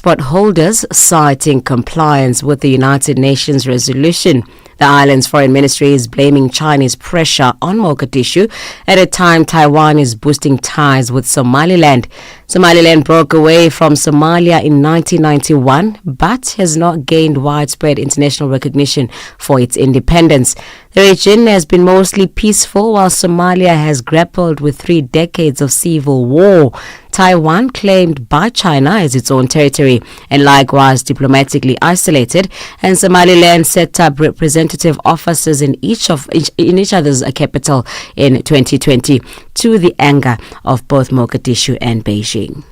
passport holders, citing compliance with the United Nations resolution. The island's foreign ministry is blaming Chinese pressure on Mogadishu at a time Taiwan is boosting ties with Somaliland. Somaliland broke away from Somalia in 1991 but has not gained widespread international recognition for its independence. The region has been mostly peaceful while Somalia has grappled with 3 decades of civil war. Taiwan, claimed by China as its own territory and likewise diplomatically isolated, and Somaliland set up representative offices in each other's capital in 2020 to the anger of both Mogadishu and Beijing.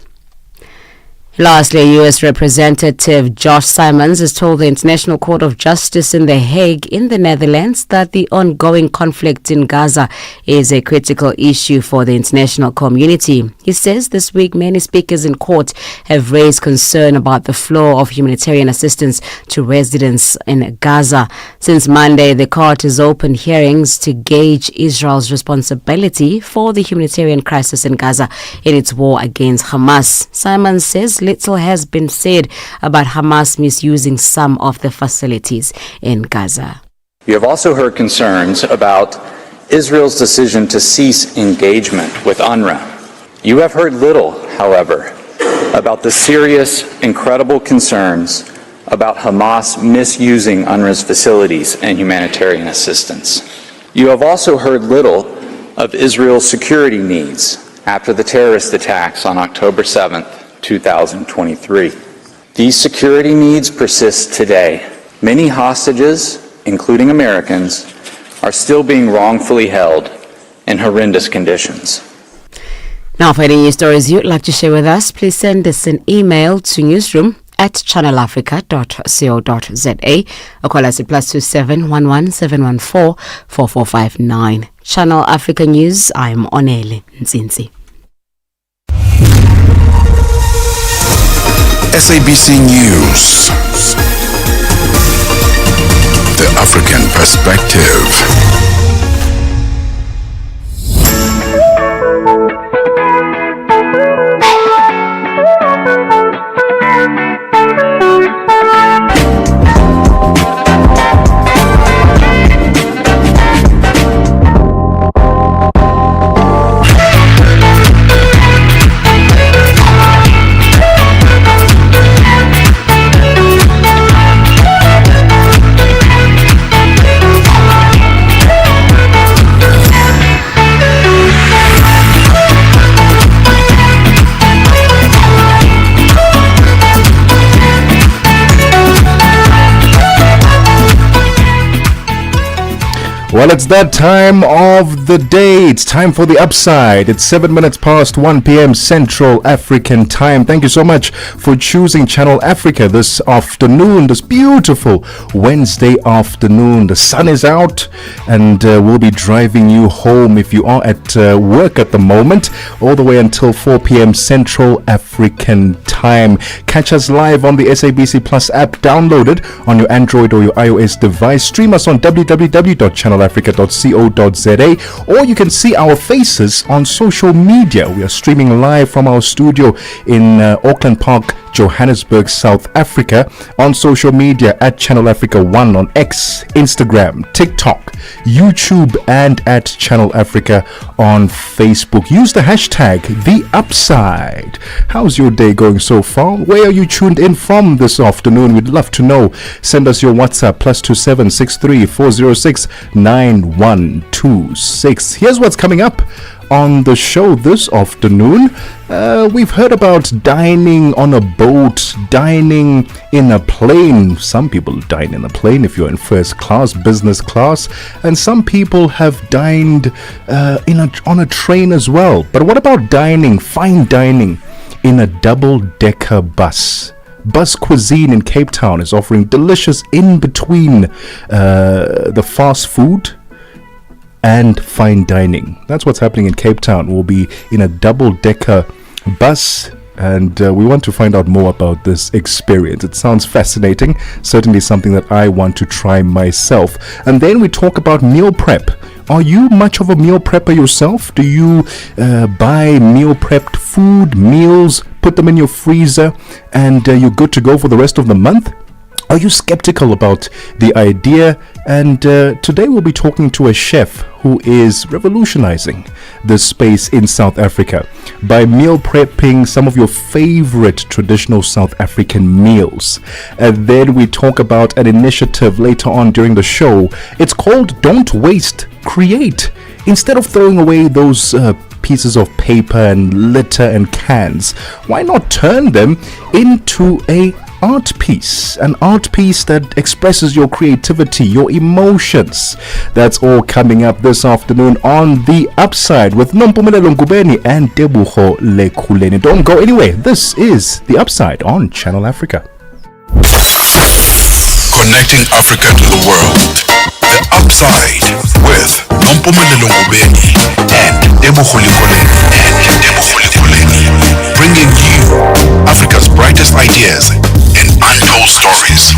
Lastly, U.S. Representative Josh Simons has told the International Court of Justice in The Hague in the Netherlands that the ongoing conflict in Gaza is a critical issue for the international community. He says this week many speakers in court have raised concern about the flow of humanitarian assistance to residents in Gaza. Since Monday, the court has opened hearings to gauge Israel's responsibility for the humanitarian crisis in Gaza in its war against Hamas. Simons says little has been said about Hamas misusing some of the facilities in Gaza. You have also heard concerns about Israel's decision to cease engagement with UNRWA. You have heard little, however, about the serious, incredible concerns about Hamas misusing UNRWA's facilities and humanitarian assistance. You have also heard little of Israel's security needs after the terrorist attacks on October 7th, 2023. These security needs persist today. Many hostages, including Americans, are still being wrongfully held in horrendous conditions. Now, for any news stories you'd like to share with us, please send us an email to newsroom@channelafrica.co.za or call us at +27 11 714 4459. Channel Africa News, I'm Onele Nzinzi. SABC News. The African Perspective. Well, it's that time of the day. It's time for the upside. It's 7 minutes past 1 p.m. Central African time. Thank you so much for choosing Channel Africa this afternoon, this beautiful Wednesday afternoon. The sun is out and we'll be driving you home if you are at work at the moment, all the way until 4 p.m. Central African time. Catch us live on the SABC Plus app. Download it on your Android or your iOS device. Stream us on www.channelafrica.co.za, or you can see our faces on social media. We are streaming live from our studio in Auckland Park, Johannesburg, South Africa, on social media at Channel Africa 1 on X, Instagram, TikTok, YouTube, and at Channel Africa on Facebook. Use the hashtag #TheUpside. How's your day going so far? Where are you tuned in from this afternoon? We'd love to know. Send us your WhatsApp +27 63 406 9126. Here's what's coming up on the show this afternoon. We've heard about dining on a boat, dining in a plane. Some people dine in a plane if you're in first class, business class, and some people have dined on a train as well. But what about dining, fine dining, in a double-decker bus? Bus Cuisine in Cape Town is offering delicious in-between the fast food and fine dining. That's what's happening in Cape Town. We'll be in a double-decker bus, and we want to find out more about this experience. It sounds fascinating, certainly something that I want to try myself. And then we talk about meal prep Are you much of a meal prepper yourself? Do you buy meal prepped food, meals, put them in your freezer, and you're good to go for the rest of the month? Are you skeptical about the idea? And today we'll be talking to a chef who is revolutionizing this space in South Africa by meal prepping some of your favorite traditional South African meals. And then we talk about an initiative later on during the show. It's called Don't Waste, Create. Instead of throwing away those pieces of paper and litter and cans, why not turn them into an art piece that expresses your creativity, your emotions? That's all coming up this afternoon on The Upside with Nompumelelo Ngubeni and Tebogo Lekhuleni. Don't go anywhere. This is The Upside on Channel Africa. Connecting Africa to the world. The Upside with Nompumelelo Ngubeni and Tebogo Lekhuleni. Bringing you Africa's brightest ideas and untold stories.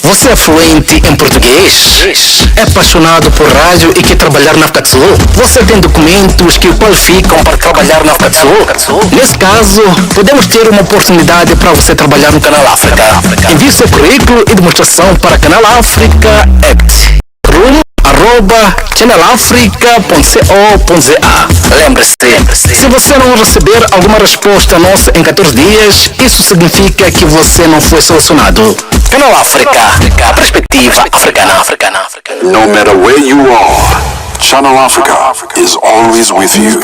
Você é fluente em português? É apaixonado por rádio e quer trabalhar na África do Sul? Você tem documentos que o qualificam para trabalhar na África do Sul? Nesse caso, podemos ter uma oportunidade para você trabalhar no Canal África. Envie seu currículo e demonstração para Canal África @channelafrica.co.za. Lembre-se, se você não receber alguma resposta nossa em 14 dias, isso significa que você não foi selecionado. Canal África, a perspectiva africana. No matter where you are, Channel Africa is always with you.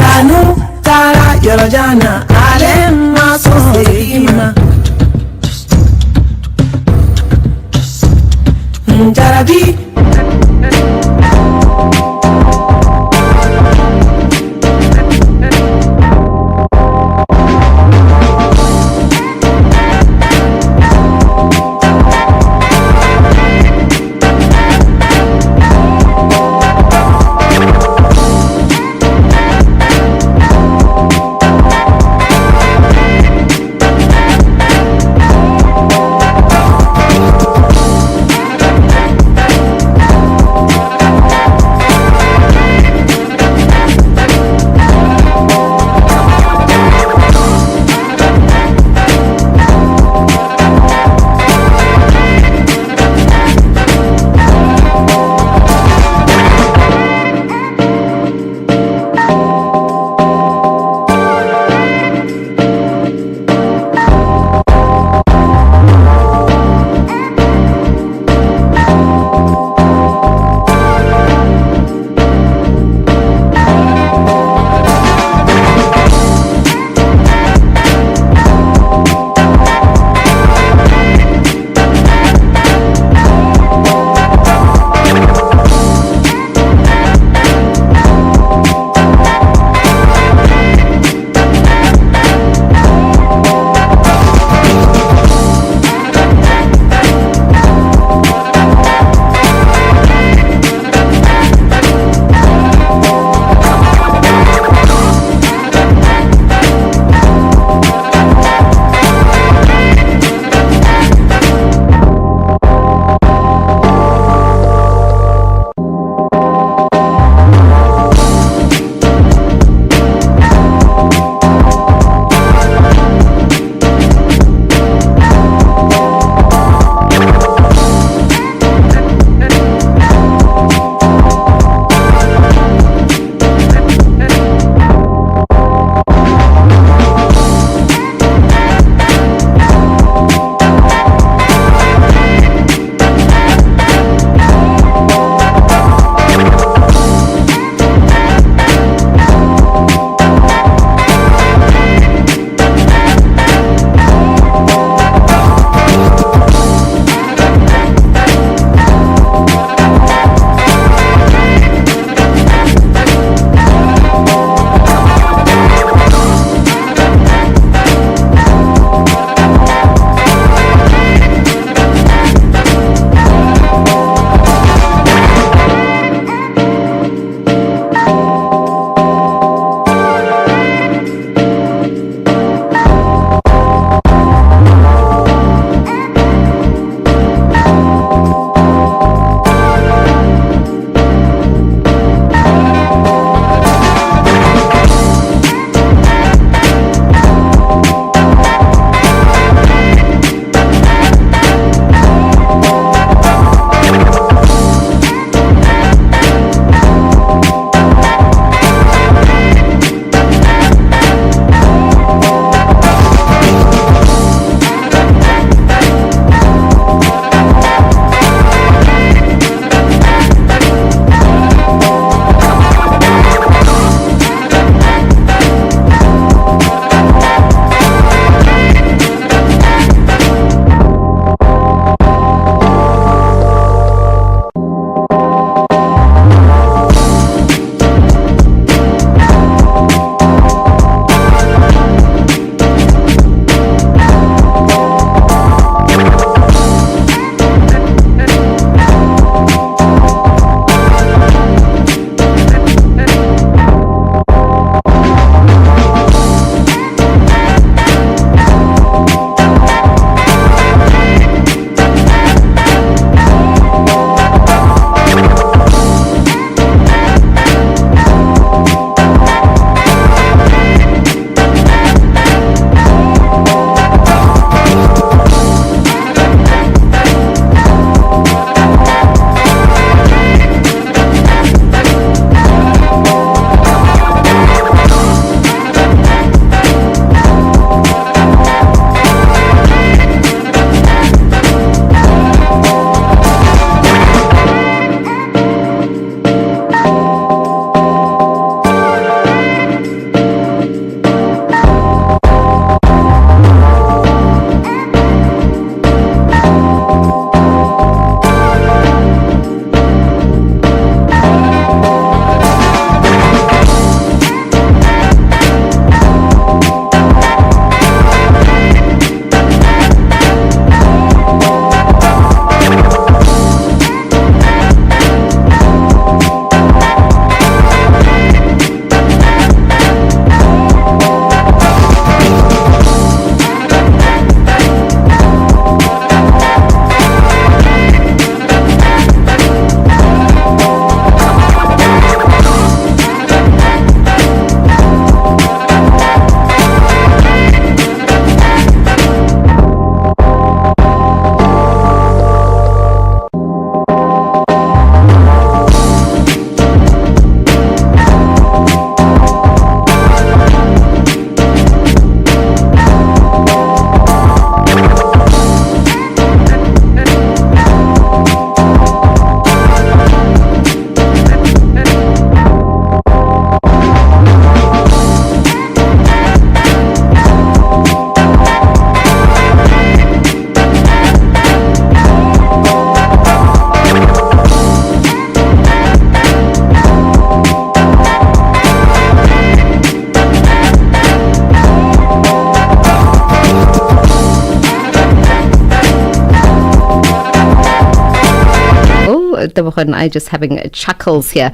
Tebogo and I just having chuckles here.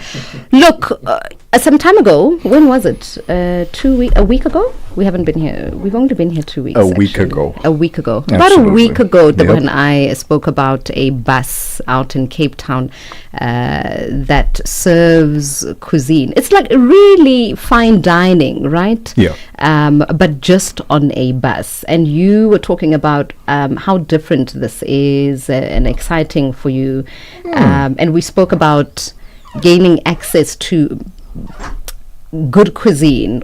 Look, some time ago, when was it? A week ago? We haven't been here. We've only been here 2 weeks. A week ago. A week ago. Absolutely. About a week ago, Tebogo Yep. and I spoke about a bus out in Cape Town that serves cuisine. It's like really fine dining, right? Yeah. But just on a bus. And you were talking about how different this is and exciting for you. And we spoke about gaining access to good cuisine